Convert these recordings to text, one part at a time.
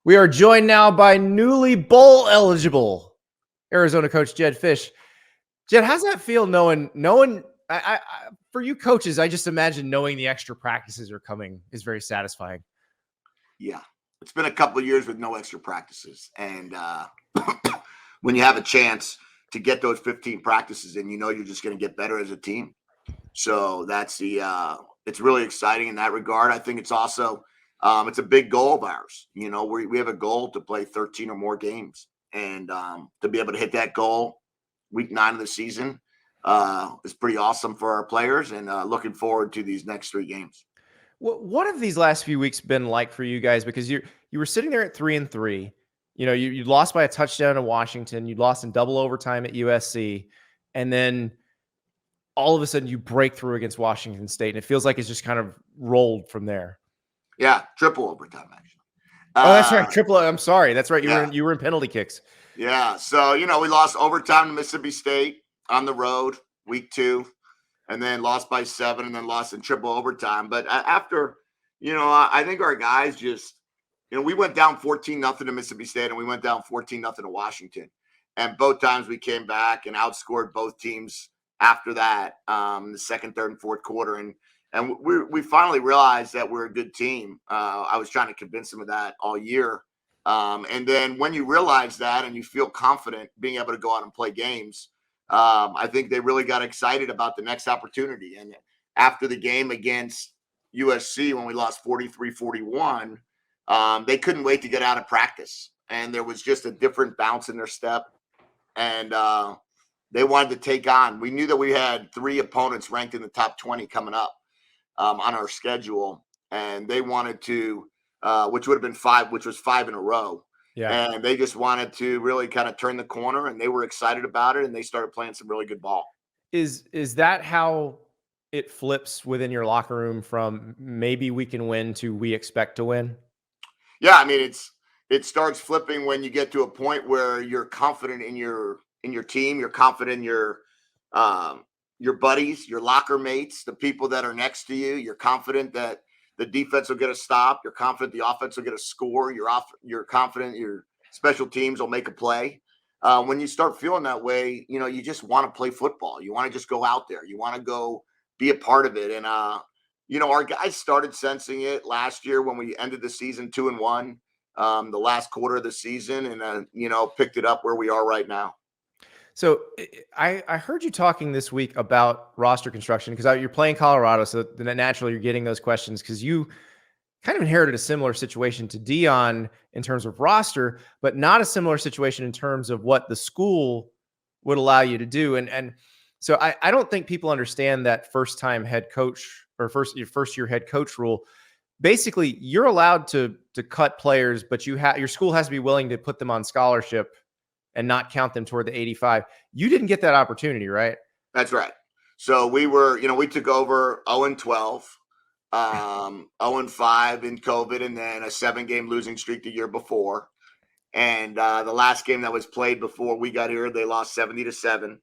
We are joined now by newly bowl eligible Arizona coach Jedd Fisch. Jedd, how's that feel knowing for you coaches, I just imagine knowing the extra practices are coming is very satisfying. Yeah, it's been a couple of years with no extra practices, and when you have a chance to get those 15 practices in, you're just going to get better as a team. So that's it's really exciting in that regard. I think it's also it's a big goal of ours. We have a goal to play 13 or more games, and to be able to hit that goal week 9 of the season is pretty awesome for our players, and looking forward to these next 3 games. What have these last few weeks been like for you guys? Because you were sitting there at 3-3. You lost by a touchdown to Washington. You lost in double overtime at USC, and then all of a sudden you break through against Washington State, and it feels like it's just kind of rolled from there. Yeah, triple overtime actually. Oh, that's right, triple. I'm sorry, that's right. You were in penalty kicks. Yeah, so we lost overtime to Mississippi State on the road week 2. And then lost by 7, and then lost in triple overtime. But after, I think our guys just, we went down 14-0 to Mississippi State, and we went down 14-0 to Washington. And both times we came back and outscored both teams after that, the second, third, and fourth quarter. And we finally realized that we're a good team. I was trying to convince them of that all year. And then when you realize that and you feel confident being able to go out and play games, I think they really got excited about the next opportunity. And after the game against USC, when we lost 43-41, they couldn't wait to get out of practice. And there was just a different bounce in their step. And they wanted to take on. We knew that we had 3 opponents ranked in the top 20 coming up on our schedule. And they wanted to, which would have been 5, which was 5 in a row. Yeah. And they just wanted to really kind of turn the corner, and they were excited about it, and they started playing some really good ball. Is that how it flips within your locker room from maybe we can win to we expect to win? Yeah, I mean, it starts flipping when you get to a point where you're confident in your team, you're confident in your buddies, your locker mates, the people that are next to you. You're confident that the defense will get a stop. You're confident the offense will get a score. You're confident your special teams will make a play. When you start feeling that way, you just want to play football. You want to just go out there. You want to go be a part of it. And, our guys started sensing it last year when we ended the season 2-1, the last quarter of the season, and, picked it up where we are right now. So I heard you talking this week about roster construction because you're playing Colorado. So naturally you're getting those questions because you kind of inherited a similar situation to Dion in terms of roster, but not a similar situation in terms of what the school would allow you to do. And so I don't think people understand that first-time head coach or first-year head coach rule. Basically, you're allowed to cut players, but your school has to be willing to put them on scholarship and not count them toward the 85. You didn't get that opportunity, right? That's right. So we were, we took over 0-12, 0-5 in COVID, and then a 7-game losing streak the year before. And the last game that was played before we got here, they lost 70-7.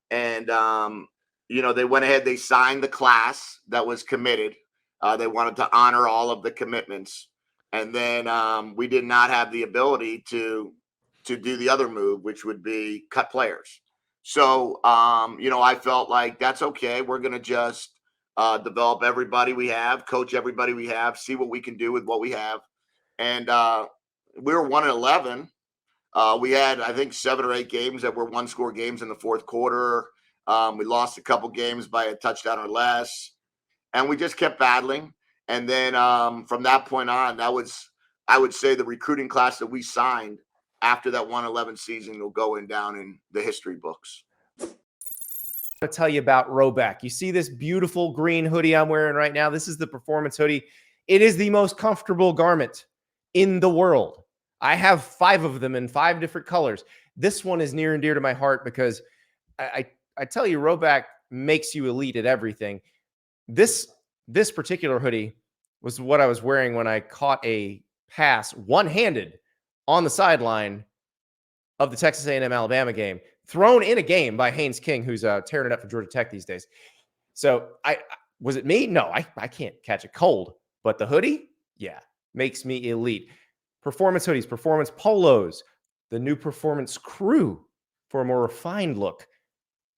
And, they went ahead, they signed the class that was committed. They wanted to honor all of the commitments. And then we did not have the ability to do the other move, which would be cut players. So, I felt like that's okay. We're going to just develop everybody we have, coach everybody we have, see what we can do with what we have. And we were 1-11. We had, I think, 7 or 8 games that were 1-score games in the fourth quarter. We lost a couple games by a touchdown or less. And we just kept battling. And then from that point on, that was, I would say, the recruiting class that we signed after that 1-11 season will go down in the history books. To tell you about Rhoback. You see this beautiful green hoodie I'm wearing right now? This is the performance hoodie. It is the most comfortable garment in the world. I have 5 of them in 5 different colors. This one is near and dear to my heart because I tell you, Rhoback makes you elite at everything. This particular hoodie was what I was wearing when I caught a pass one-handed on the sideline of the Texas A&M Alabama game, thrown in a game by Haynes King, who's tearing it up for Georgia Tech these days. So was it me? No, I can't catch a cold, but the hoodie, yeah, makes me elite. performance hoodies, performance polos, the new performance crew for a more refined look,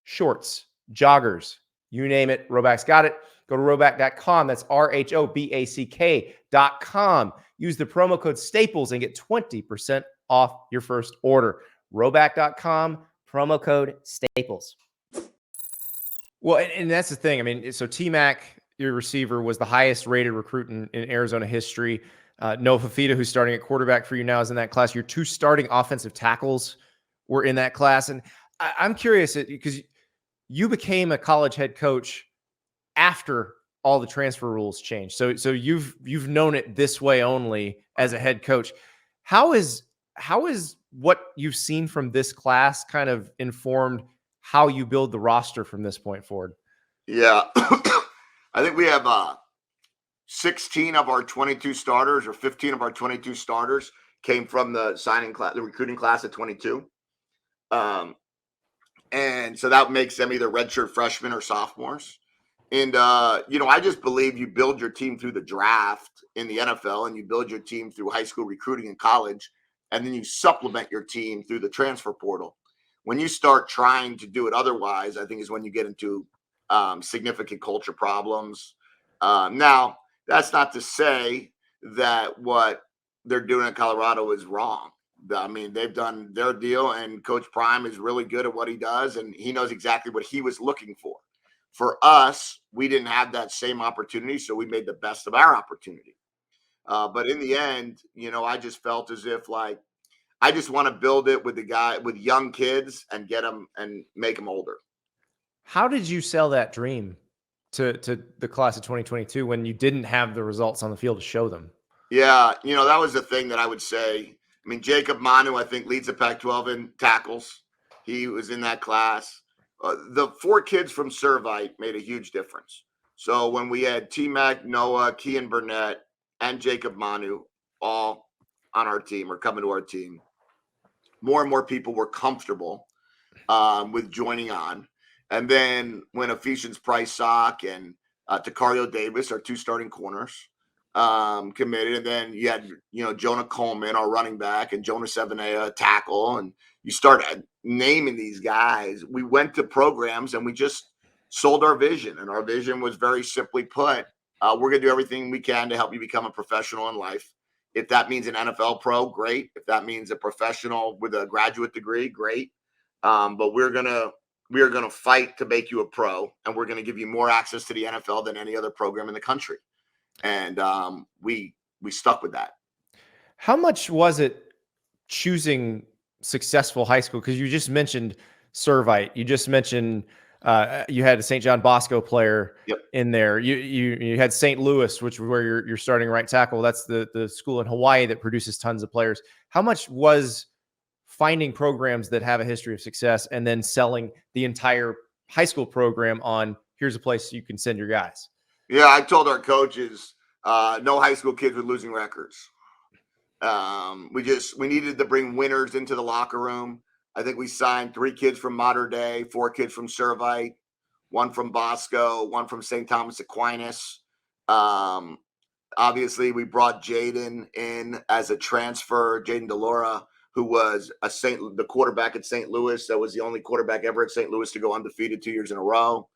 shorts, joggers, you name it, Rhoback's got it. Go to rhoback.com. That's RHOBACK.com. Use the promo code Staples and get 20% off your first order. Rhoback.com, promo code Staples. Well, and that's the thing. I mean, so T-Mac, your receiver, was the highest rated recruit in Arizona history. Noah Fafita, who's starting at quarterback for you now, is in that class. Your 2 starting offensive tackles were in that class. And I'm curious because you became a college head coach after all the transfer rules changed. So you've known it this way only as a head coach. How is what you've seen from this class kind of informed how you build the roster from this point forward? Yeah. I think we have 16 of our 22 starters, or 15 of our 22 starters came from the signing class, the recruiting class of 22. And so that makes them either redshirt freshmen or sophomores. And, I just believe you build your team through the draft in the NFL, and you build your team through high school recruiting in college, and then you supplement your team through the transfer portal. When you start trying to do it otherwise, I think is when you get into significant culture problems. Now, that's not to say that what they're doing in Colorado is wrong. I mean, they've done their deal, and Coach Prime is really good at what he does, and he knows exactly what he was looking for. For us, we didn't have that same opportunity, so we made the best of our opportunity. But in the end, I just felt as if I just want to build it with young kids and get them and make them older. How did you sell that dream to the class of 2022 when you didn't have the results on the field to show them? Yeah, that was the thing that I would say. I mean, Jacob Manu, I think, leads the Pac-12 in tackles. He was in that class. The 4 kids from Servite made a huge difference. So when we had T-Mac, Noah, Kean Burnett, and Jacob Manu all on our team or coming to our team, more and more people were comfortable with joining on. And then when Ephesians Price Sock and Takario Davis, our 2 starting corners, committed, and then you had Jonah Coleman, our running back, and Jonah Sevenea, tackle, and you start naming these guys. We went to programs and we just sold our vision, and our vision was very simply put: we're going to do everything we can to help you become a professional in life. If that means an NFL pro, great. If that means a professional with a graduate degree, great. But we are gonna fight to make you a pro, and we're going to give you more access to the NFL than any other program in the country. And we stuck with that. How much was it choosing successful high school? Because you just mentioned Servite. You just mentioned you had a St. John Bosco player in there. You had St. Louis, which where you're starting right tackle. That's the school in Hawaii that produces tons of players. How much was finding programs that have a history of success and then selling the entire high school program on here's a place you can send your guys? Yeah, I told our coaches no high school kids with losing records. We needed to bring winners into the locker room. I think we signed 3 kids from Mater Dei, 4 kids from Servite, 1 from Bosco, 1 from St. Thomas Aquinas. Obviously, we brought Jaden in as a transfer, Jaden DeLora, who was the quarterback at St. Louis. That was the only quarterback ever at St. Louis to go undefeated 2 years in a row.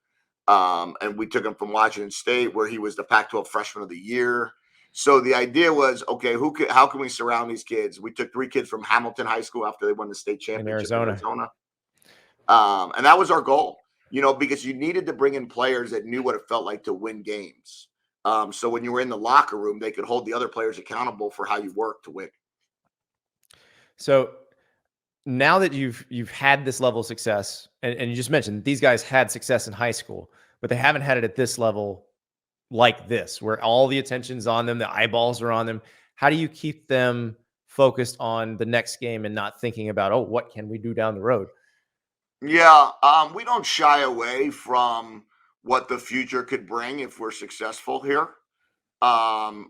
And we took him from Washington State, where he was the Pac-12 Freshman of the Year. So the idea was, okay, how can we surround these kids? We took 3 kids from Hamilton High School after they won the state championship in Arizona. And that was our goal, because you needed to bring in players that knew what it felt like to win games. So when you were in the locker room, they could hold the other players accountable for how you work to win. So now that you've had this level of success, and you just mentioned these guys had success in high school, but they haven't had it at this level like this, where all the attention's on them, the eyeballs are on them. How do you keep them focused on the next game and not thinking about, oh, what can we do down the road? Yeah, we don't shy away from what the future could bring if we're successful here,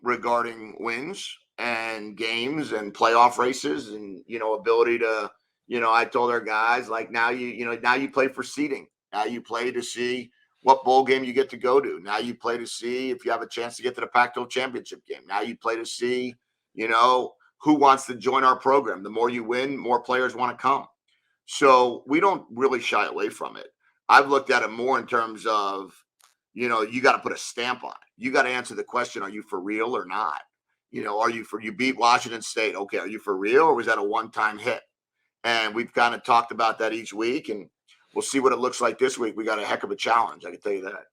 regarding wins and games and playoff races and ability to I told our guys, now you play for seeding. Now you play to see what bowl game you get to go to. Now you play to see if you have a chance to get to the Pac-12 championship game. Now you play to see who wants to join our program. The more you win, more players want to come. So we don't really shy away from it. I've looked at it more in terms of, you got to put a stamp on it. You got to answer the question, are you for real or not? Are you beat Washington State? Okay, are you for real, or was that a one-time hit? And we've kind of talked about that each week, and we'll see what it looks like this week. We got a heck of a challenge, I can tell you that.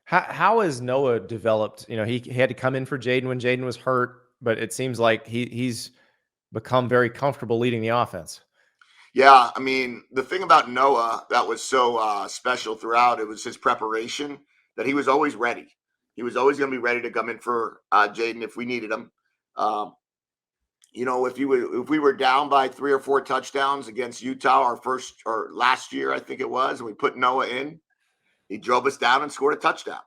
How has Noah developed? He had to come in for Jaden when Jaden was hurt, but it seems like he's become very comfortable leading the offense. Yeah, I mean, the thing about Noah that was so special throughout, it was his preparation, that he was always ready. He was always going to be ready to come in for Jaden if we needed him. If we were down by 3 or 4 touchdowns against Utah, our last year, I think it was, and we put Noah in, he drove us down and scored a touchdown.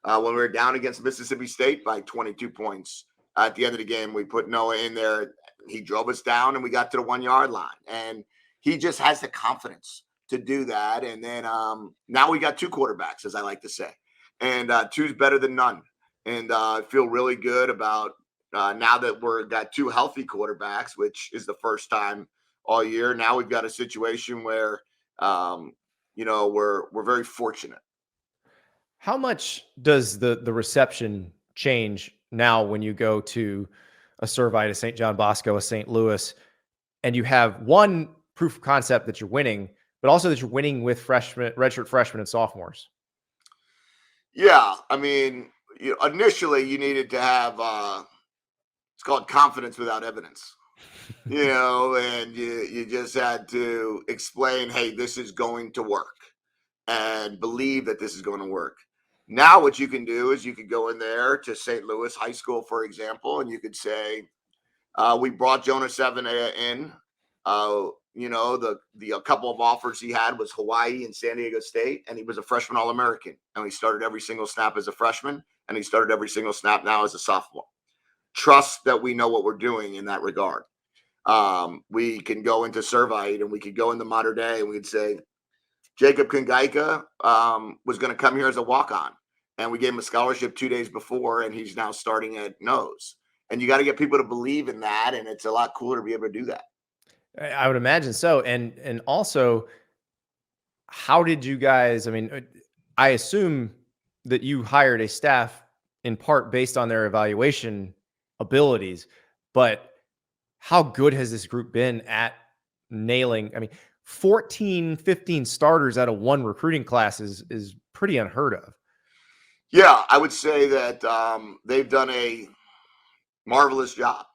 When we were down against Mississippi State by 22 points at the end of the game, we put Noah in there. He drove us down and we got to the 1-yard line. And he just has the confidence to do that. And then now we got 2 quarterbacks, as I like to say. And 2's better than none. And I feel really good about now that we've got 2 healthy quarterbacks, which is the first time all year. Now we've got a situation where, we're very fortunate. How much does the reception change now when you go to a Servite, a St. John Bosco, a St. Louis, and you have one proof of concept that you're winning, but also that you're winning with redshirt freshmen and sophomores? Yeah, I mean, initially you needed to have it's called confidence without evidence. And you just had to explain, hey, this is going to work, and believe that this is going to work. Now what you can do is you could go in there to St. Louis High School, for example, and you could say, we brought Jonah 7 in. A couple of offers he had was Hawaii and San Diego State, and he was a freshman All-American. And he started every single snap as a freshman, and he started every single snap now as a sophomore. Trust that we know what we're doing in that regard. We can go into Servite, and we could go into Mater Dei, and we'd say, Jacob Kangaika was going to come here as a walk-on, and we gave him a scholarship 2 days before, and he's now starting at nose. And you got to get people to believe in that, and it's a lot cooler to be able to do that. I would imagine so. And also, how did you guys, I assume that you hired a staff in part based on their evaluation abilities, but how good has this group been at nailing? 14, 15 starters out of 1 recruiting class is pretty unheard of. Yeah, I would say that they've done a marvelous job,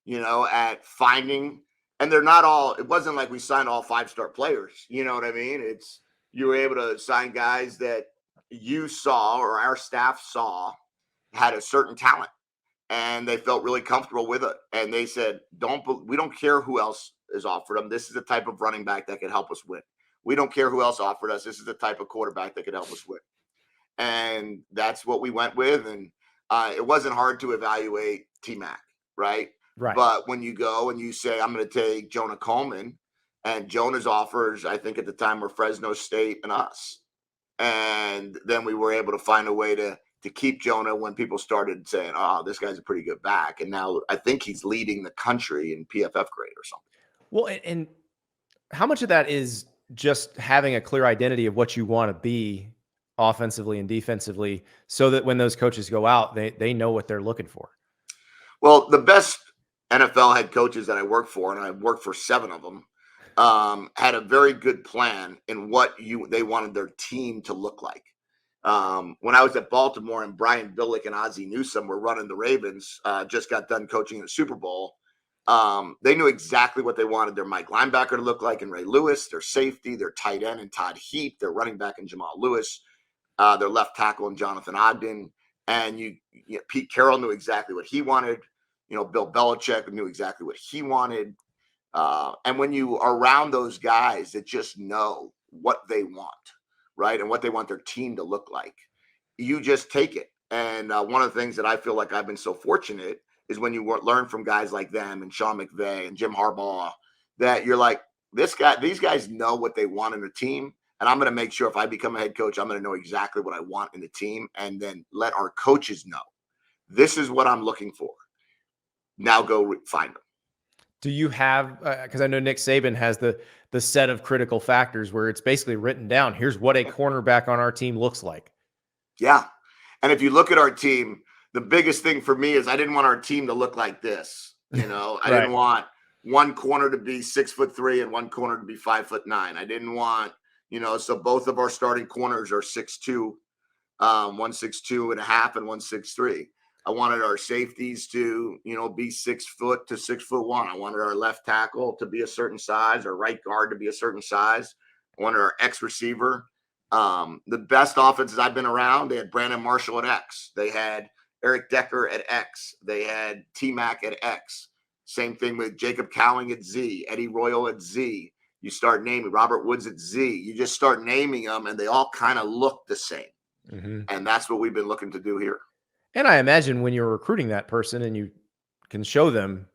at finding, and they're not all, it wasn't like we signed all 5-star players. You know what I mean? It's, you were able to sign guys that you saw or our staff saw had a certain talent, and they felt really comfortable with it. And they said, we don't care who else is offered them. This is the type of running back that could help us win. We don't care who else offered us. This is the type of quarterback that could help us win. And that's what we went with. And it wasn't hard to evaluate T-Mac, right? Right. But when you go and you say, I'm going to take Jonah Coleman, and Jonah's offers, I think at the time, were Fresno State and us. And then we were able to find a way to keep Jonah when people started saying, oh, this guy's a pretty good back. And now I think he's leading the country in PFF grade or something. Well, and how much of that is just having a clear identity of what you want to be offensively and defensively, so that when those coaches go out, they know what they're looking for? Well, the best NFL head coaches that I worked for, and I worked for 7 of them, had a very good plan in what they wanted their team to look like. When I was at Baltimore and Brian Billick and Ozzie Newsome were running the Ravens, just got done coaching the Super Bowl. They knew exactly what they wanted their Mike linebacker to look like in Ray Lewis, their safety, their tight end and Todd Heap, their running back in Jamal Lewis, their left tackle in Jonathan Ogden. And Pete Carroll knew exactly what he wanted. Bill Belichick knew exactly what he wanted. And when you are around those guys that just know what they want, right, and what they want their team to look like, you just take it. And one of the things that I feel like I've been so fortunate is when you learn from guys like them and Sean McVay and Jim Harbaugh, that you're like, these guys know what they want in a team. And I'm going to make sure if I become a head coach, I'm going to know exactly what I want in the team, and then let our coaches know, this is what I'm looking for. Now go find them. Do you have, because I know Nick Saban has the set of critical factors where it's basically written down. Here's what a cornerback on our team looks like. Yeah. And if you look at our team, the biggest thing for me is I didn't want our team to look like this. I Right. didn't want one corner to be 6'3" and one corner to be 5'9". I didn't want, so both of our starting corners are 6'2", 162.5 and 163. I wanted our safeties to, be 6 foot to 6'1". I wanted our left tackle to be a certain size, our right guard to be a certain size. I wanted our X receiver. The best offenses I've been around, they had Brandon Marshall at X. They had Eric Decker at X. They had T-Mac at X. Same thing with Jacob Cowling at Z, Eddie Royal at Z. You start naming Robert Woods at Z. You just start naming them, and they all kind of look the same. Mm-hmm. And that's what we've been looking to do here. And I imagine when you're recruiting that person and you can show them,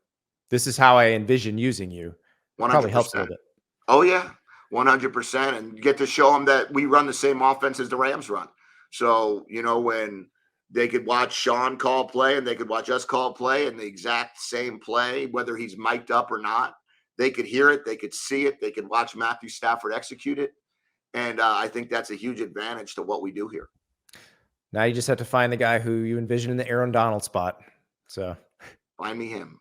this is how I envision using you, 100%. probably helps a little bit. Oh, yeah, 100%. And get to show them that we run the same offense as the Rams run. So, when they could watch Sean call play and they could watch us call play and the exact same play, whether he's mic'd up or not, they could hear it, they could see it, they could watch Matthew Stafford execute it. And I think that's a huge advantage to what we do here. Now you just have to find the guy who you envision in the Aaron Donald spot. So find me him.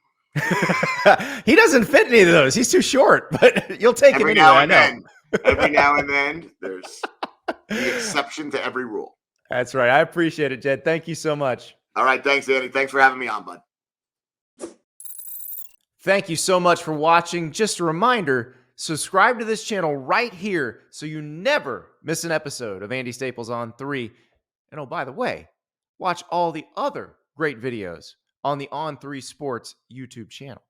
He doesn't fit any of those. He's too short, but you'll take him anyway. I know. Every now and then, there's the exception to every rule. That's right. I appreciate it, Jedd. Thank you so much. All right. Thanks, Andy. Thanks for having me on, bud. Thank you so much for watching. Just a reminder, subscribe to this channel right here so you never miss an episode of Andy Staples on 3. And oh, by the way, watch all the other great videos on the On3 Sports YouTube channel.